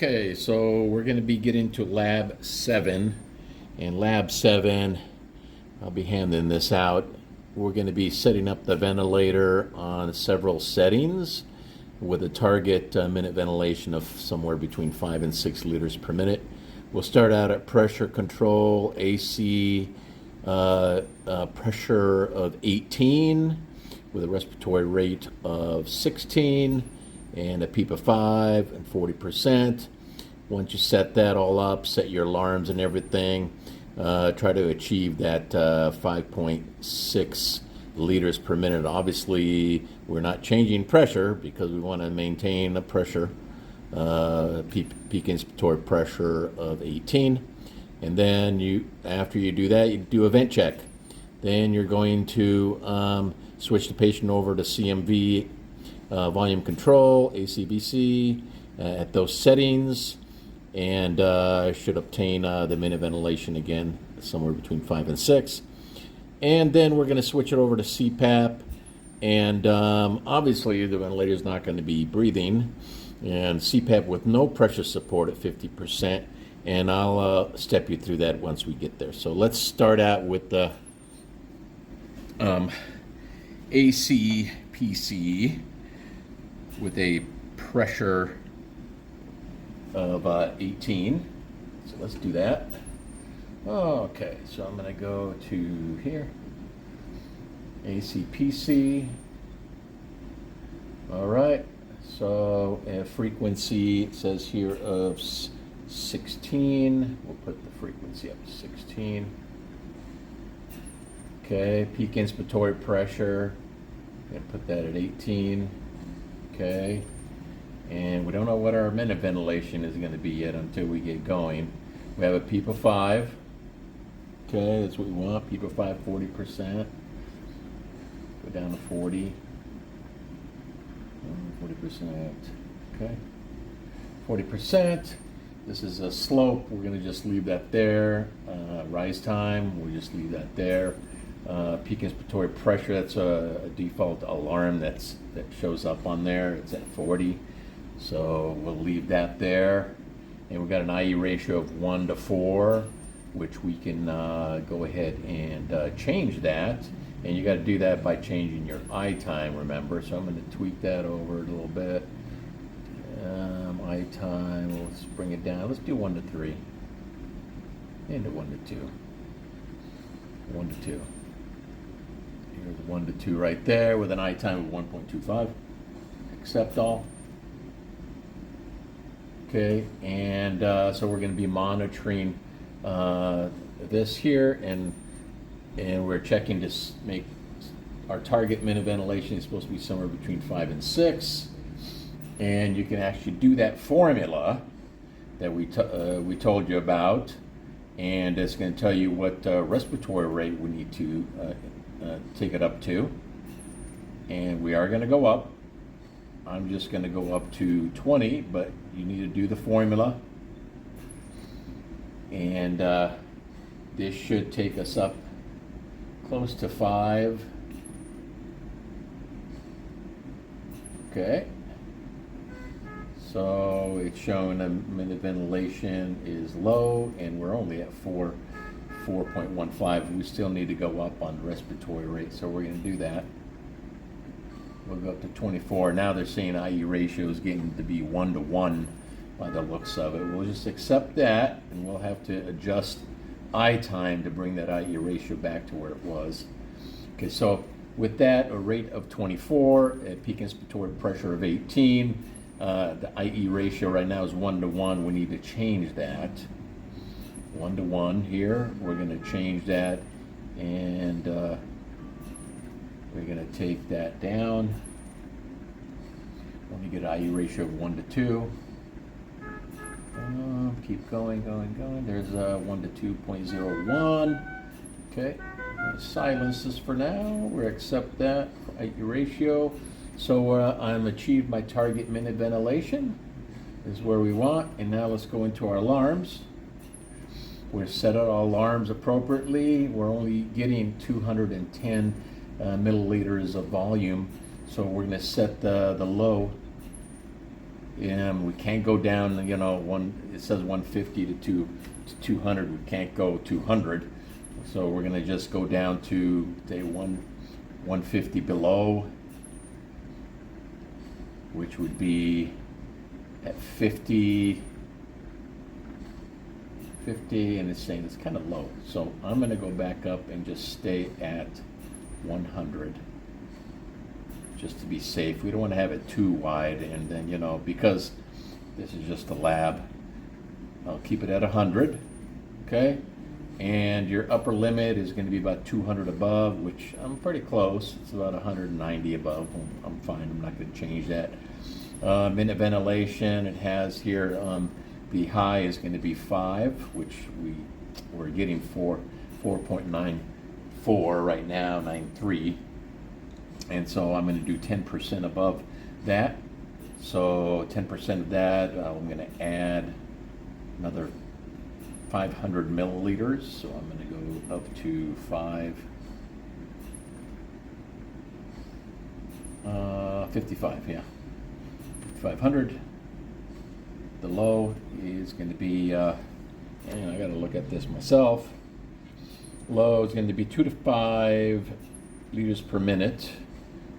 Okay, so we're going to be getting to Lab 7. And Lab 7, I'll be handing this out. We're going to be setting up the ventilator on several settings with a target minute ventilation of somewhere between 5 and 6 liters per minute. We'll start out at pressure control, AC, pressure of 18 with a respiratory rate of 16 and a PEEP of 5 and 40%. Once you set that all up, set your alarms and everything, try to achieve that 5.6 liters per minute. Obviously, we're not changing pressure because we want to maintain a pressure, peak inspiratory pressure of 18. And then after you do that, you do a vent check. Then you're going to switch the patient over to CMV volume control, ACBC, at those settings, and should obtain the minute ventilation again, somewhere between 5 and 6. And then we're going to switch it over to Cpap, and obviously the ventilator is not going to be breathing, and Cpap with no pressure support at 50%, and I'll step you through that once we get there. So let's start out with the ACPC with a pressure of 18. So let's do that. Okay, so I'm going to go to here, ACPC. All right, so a frequency, it says here of 16. We'll put the frequency up to 16. Okay, peak inspiratory pressure, I'm going to put that at 18. Okay, and we don't know what our minute ventilation is going to be yet until we get going. We have a PEEP of 5. Okay, that's what we want. PEEP of 5, 40%. Go down to 40. 40%. Okay, 40%. This is a slope. We're going to just leave that there. Rise time, we'll just leave that there. Peak inspiratory pressure, that's a default alarm that shows up on there. It's at 40, so we'll leave that there. And we've got an IE ratio of 1 to 4, which we can go ahead and change that. And you got to do that by changing your I time, remember. So I'm going to tweak that over a little bit. I time, let's bring it down. Let's do 1 to 3. And to 1 to 2. 1 to 2. Here's 1 to 2 right there with an I time of 1.25. Accept all. Okay, and so we're going to be monitoring this here, and we're checking to make our target minute ventilation is supposed to be somewhere between 5 and 6. And you can actually do that formula that we told you about, and it's going to tell you what respiratory rate we need to take it up to. And we are going to go up. I'm just going to go up to 20, but you need to do the formula. And this should take us up close to 5. Okay. So it's showing a minute ventilation is low, and we're only at 4.15. We still need to go up on the respiratory rate, so we're going to do that. We'll go up to 24. Now they're saying IE ratio is getting to be 1 to 1 by the looks of it. We'll just accept that, and we'll have to adjust I time to bring that IE ratio back to where it was. Okay, so with that, a rate of 24, a peak inspiratory pressure of 18. The IE ratio right now is 1 to 1. We need to change that. 1 to 1 here. We're going to change that, and we're going to take that down. Let me get an IE ratio of 1 to 2. Keep going. There's 1 to 2.01. Okay. Silence this for now. We'll accept that for IE ratio. So I'm achieved my target minute ventilation. Is where we want. And now let's go into our alarms. We've set our alarms appropriately. We're only getting 210 milliliters of volume. So we're going to set the low We can't go down, you know, it says 150 to 200. We can't go 200. So we're going to just go down to, say, 150 below, which would be at 50, and it's saying it's kind of low. So I'm going to go back up and just stay at 100, just to be safe. We don't want to have it too wide, and then, you know, because this is just a lab, I'll keep it at 100, okay? And your upper limit is going to be about 200 above, which I'm pretty close. It's about 190 above. I'm fine. I'm not going to change that. Minute ventilation, it has here, the high is going to be 5, which we're getting 4.94 right now, 9.3. And so I'm going to do 10% above that. So 10% of that, I'm going to add another 500 milliliters. So I'm going to go up to 55, yeah. 500. The low is going to be, and I got to look at this myself. Low is going to be 2 to 5 liters per minute.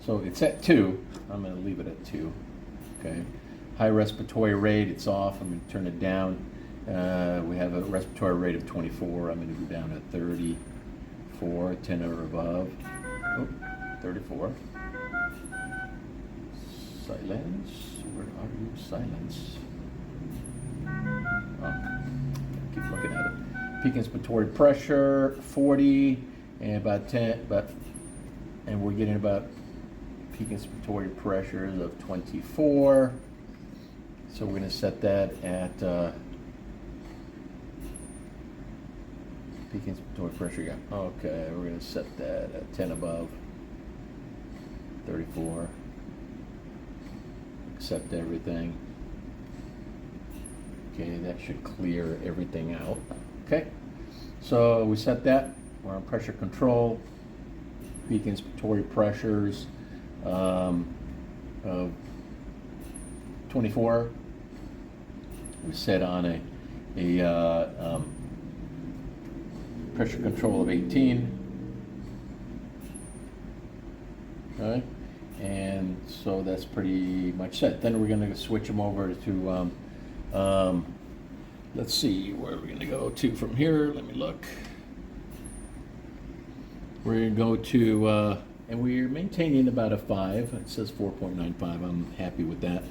So it's at 2. I'm going to leave it at 2. Okay. High respiratory rate, it's off. I'm going to turn it down. We have a respiratory rate of 24. I'm going to go down to 34, 10 or above. Oh, 34. Silence. Where are you? Silence. Oh, keep looking at it. Peak inspiratory pressure 40, and about 10, and we're getting about peak inspiratory pressures of 24. So we're going to set that at peak inspiratory pressure. Yeah. Okay, we're going to set that at 10 above. 34. Accept everything. Okay, that should clear everything out. Okay, so we set that. We're on pressure control. Peak inspiratory pressures of 24. We set on a pressure control of 18. Okay, and so that's pretty much set. Then we're going to switch them over to let's see where we're going to go to from here. Let me look. We're going to go to, and we're maintaining about a 5. It says 4.95. I'm happy with that.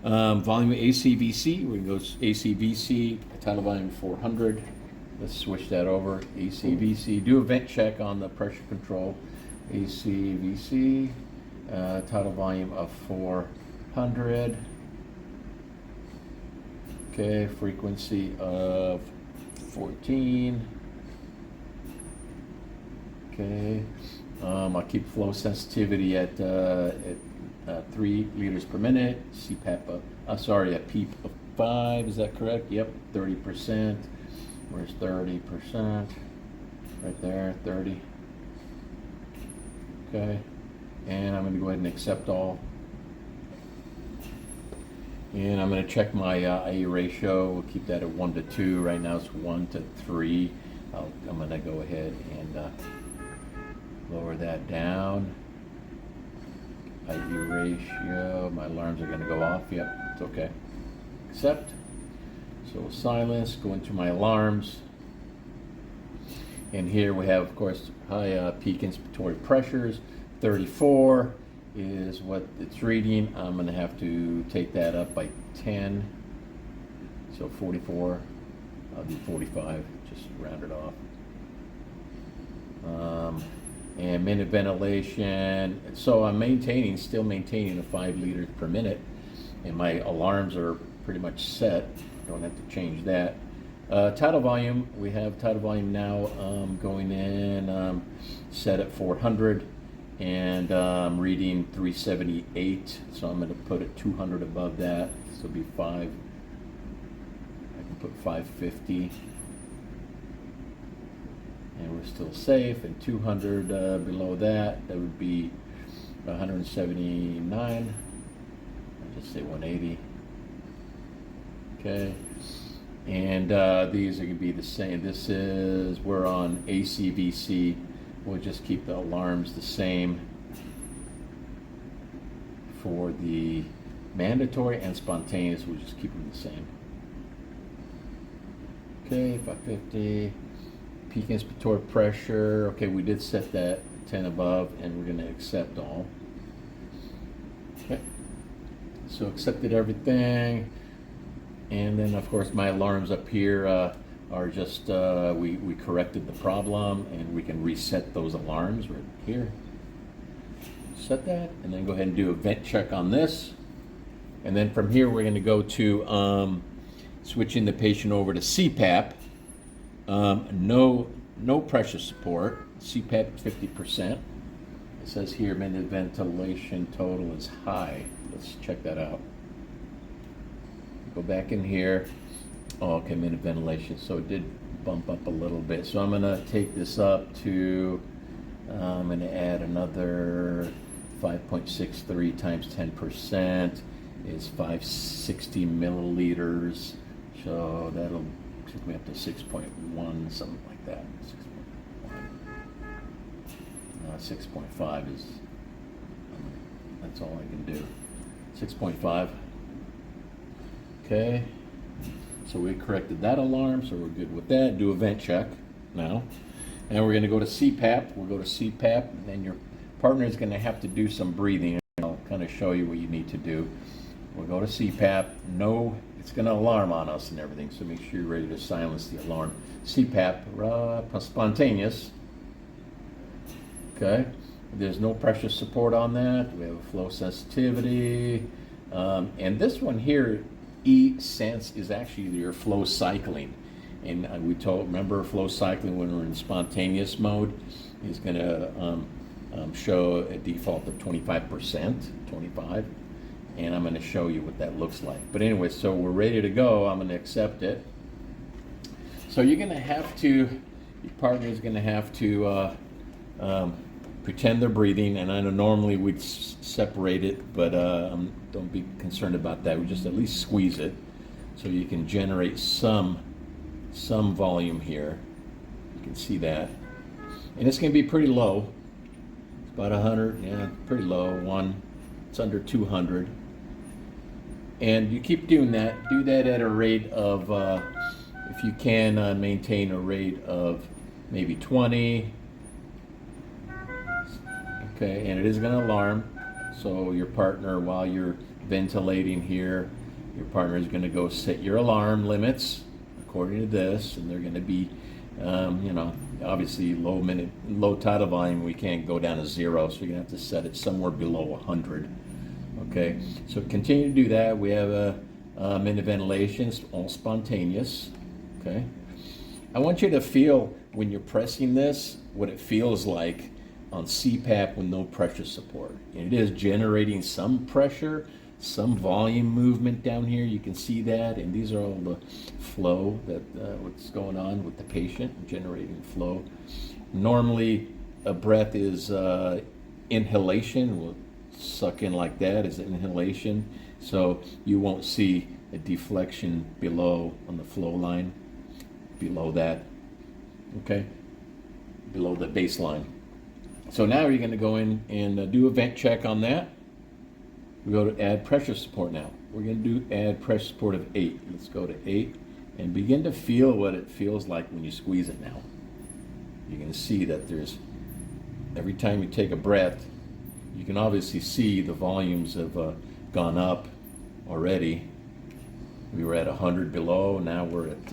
Volume of ACVC. We're going to go ACVC, tidal volume 400. Let's switch that over. ACVC. Do a vent check on the pressure control. ACVC, tidal volume of 400. Okay, frequency of 14. Okay, I'll keep flow sensitivity at 3 liters per minute. Cpap, sorry, a PEEP of 5. Is that correct? Yep, 30%. Where's 30%? Right there, 30. Okay, and I'm going to go ahead and accept all. And I'm going to check my A ratio. We'll keep that at 1 to 2. Right now it's 1 to 3. I'm going to go ahead and lower that down. IE ratio. My alarms are going to go off. Yep, it's okay. Accept. So silence. Go into my alarms. And here we have, of course, high peak inspiratory pressures. 34 is what it's reading. I'm going to have to take that up by 10. So 44. I'll do 45. Just round it off. And minute ventilation. So I'm still maintaining a 5 liters per minute. And my alarms are pretty much set. Don't have to change that. Tidal volume, we have tidal volume now going in, set at 400, and reading 378, so I'm going to put it 200 above that, so it'll be 5, I can put 550, and we're still safe, and 200 below that would be 179, I'll just say 180, Okay, and these are going to be the same. We're on ACVC. We'll just keep the alarms the same for the mandatory and spontaneous. We'll just keep them the same. Okay, 550. Peak inspiratory pressure. Okay, we did set that 10 above, and we're going to accept all. Okay, so accepted everything. And then, of course, my alarms up here are just, we corrected the problem, and we can reset those alarms right here. Set that, and then go ahead and do a vent check on this. And then from here, we're going to go to switching the patient over to Cpap. No pressure support. Cpap 50%. It says here minute ventilation total is high. Let's check that out. Go back in here. Oh, okay, minute ventilation. So it did bump up a little bit. So I'm going to take this up to, I'm going to add another 5.63 times 10% is 560 milliliters. So that'll take me up to 6.1, something like that. 6.5 is, that's all I can do. 6.5. Okay, so we corrected that alarm, so we're good with that. Do a vent check now. And we're going to go to Cpap. We'll go to Cpap, and then your partner is going to have to do some breathing. I'll kind of show you what you need to do. We'll go to Cpap. No, it's going to alarm on us and everything, so make sure you're ready to silence the alarm. Cpap, spontaneous. Okay, there's no pressure support on that. We have a flow sensitivity. And this one here, E-sense, is actually your flow cycling. And we remember flow cycling when we're in spontaneous mode is going to show a default of 25%, 25. And I'm going to show you what that looks like. But anyway, so we're ready to go. I'm going to accept it. So you're going to have to, your partner is going to have to pretend they're breathing, and I know normally we'd separate it, but don't be concerned about that. We just at least squeeze it so you can generate some volume here. You can see that. And it's going to be pretty low. It's about 100, yeah, pretty low. It's under 200. And you keep doing that. Do that at a rate of, if you can, maintain a rate of maybe 20. Okay, and it is going to alarm. So your partner, while you're ventilating here, your partner is going to go set your alarm limits according to this, and they're going to be, obviously low tidal volume. We can't go down to 0, so you're going to have to set it somewhere below 100. Okay, so continue to do that. We have a minute ventilation, all spontaneous. Okay, I want you to feel when you're pressing this what it feels like on Cpap with no pressure support. And it is generating some pressure, some volume movement down here. You can see that, and these are all the flow that what's going on with the patient, generating flow. Normally, a breath is inhalation. We'll suck in like that is inhalation, so you won't see a deflection below on the flow line, below that. Okay, below the baseline. So now you're going to go in and do a vent check on that. We go to add pressure support now. We're going to do add pressure support of 8. Let's go to 8 and begin to feel what it feels like when you squeeze it now. You're going to see that there's, every time you take a breath, you can obviously see the volumes have gone up already. We were at 100 below, now we're at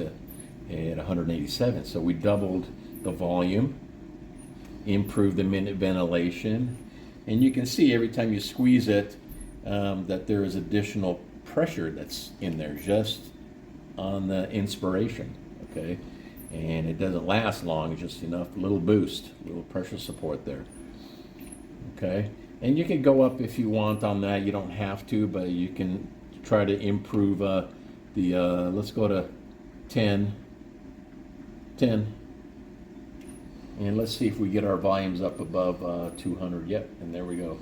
187. So we doubled the volume, improved the minute ventilation, and you can see every time you squeeze it that there is additional pressure that's in there just on the inspiration. Okay, and it doesn't last long, just enough, little boost, little pressure support there. Okay, and you can go up if you want on that. You don't have to, but you can try to improve let's go to 10, and let's see if we get our volumes up above 200. Yep, and there we go.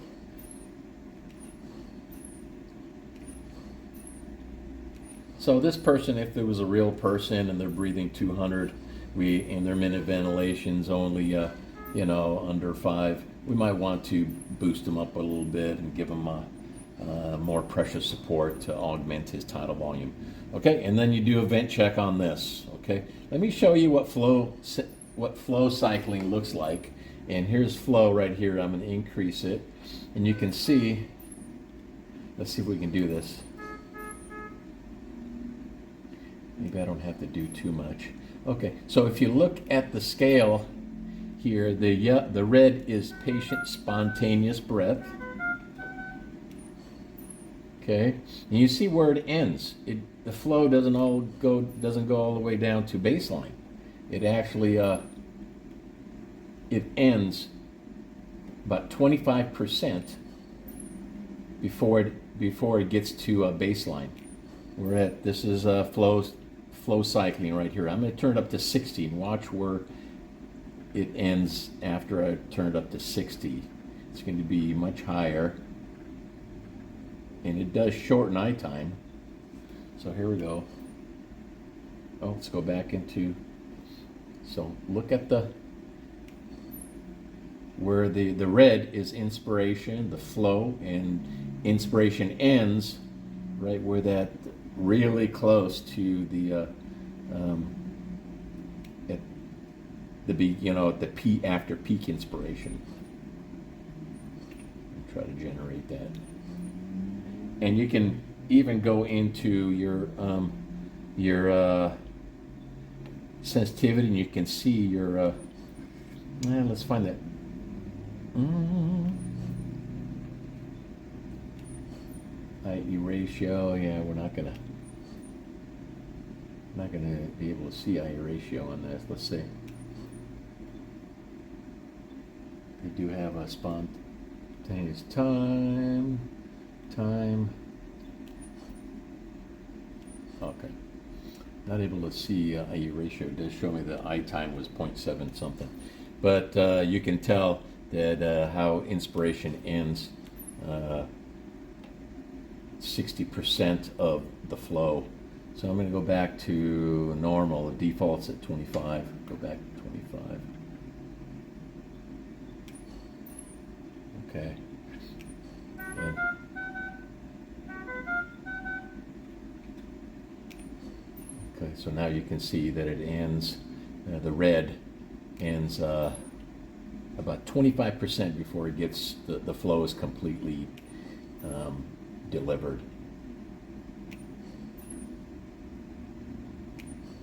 So this person, if it was a real person and they're breathing 200, and their minute ventilation's only under 5, we might want to boost him up a little bit and give him more pressure support to augment his tidal volume. Okay, and then you do a vent check on this. Okay, let me show you what flow cycling looks like. And here's flow right here. I'm going to increase it, and you can see. Let's see if we can do this. Maybe I don't have to do too much. Okay, so if you look at the scale here, the red is patient spontaneous breath. Okay, and you see where it ends. The flow doesn't go all the way down to baseline. It actually it ends about 25% before it gets to baseline. This is flow cycling right here. I'm going to turn it up to 60 and watch where it ends after I turn it up to 60. It's going to be much higher, and it does shorten eye time. So here we go. Oh, let's go back into. So look at where the red is inspiration, the flow, and inspiration ends right where that really close to the at the peak, after peak inspiration. Try to generate that, and you can even go into your sensitivity, and you can see your. Let's find that. IE ratio. Yeah, we're not gonna be able to see IE ratio on this. Let's see. They do have a spontaneous time. Okay. Not able to see IE ratio. It does show me the eye time was 0.7 something, but you can tell that how inspiration ends 60% of the flow. So I'm going to go back to normal. The default's at 25. Go back to 25. Okay. And okay, so now you can see that it ends, the red ends about 25% before it gets, the flow is completely delivered.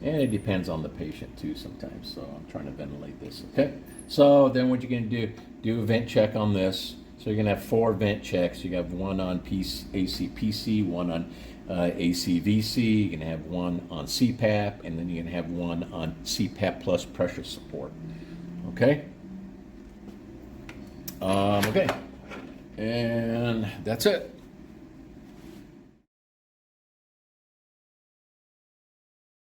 And it depends on the patient too sometimes, so I'm trying to ventilate this. Okay, so then what you're going to do a vent check on this. So you're going to have 4 vent checks. You have one on ACPC, one on ACVC, you're going to have one on Cpap, and then you're going to have one on Cpap plus pressure support. Okay? Okay, and that's it.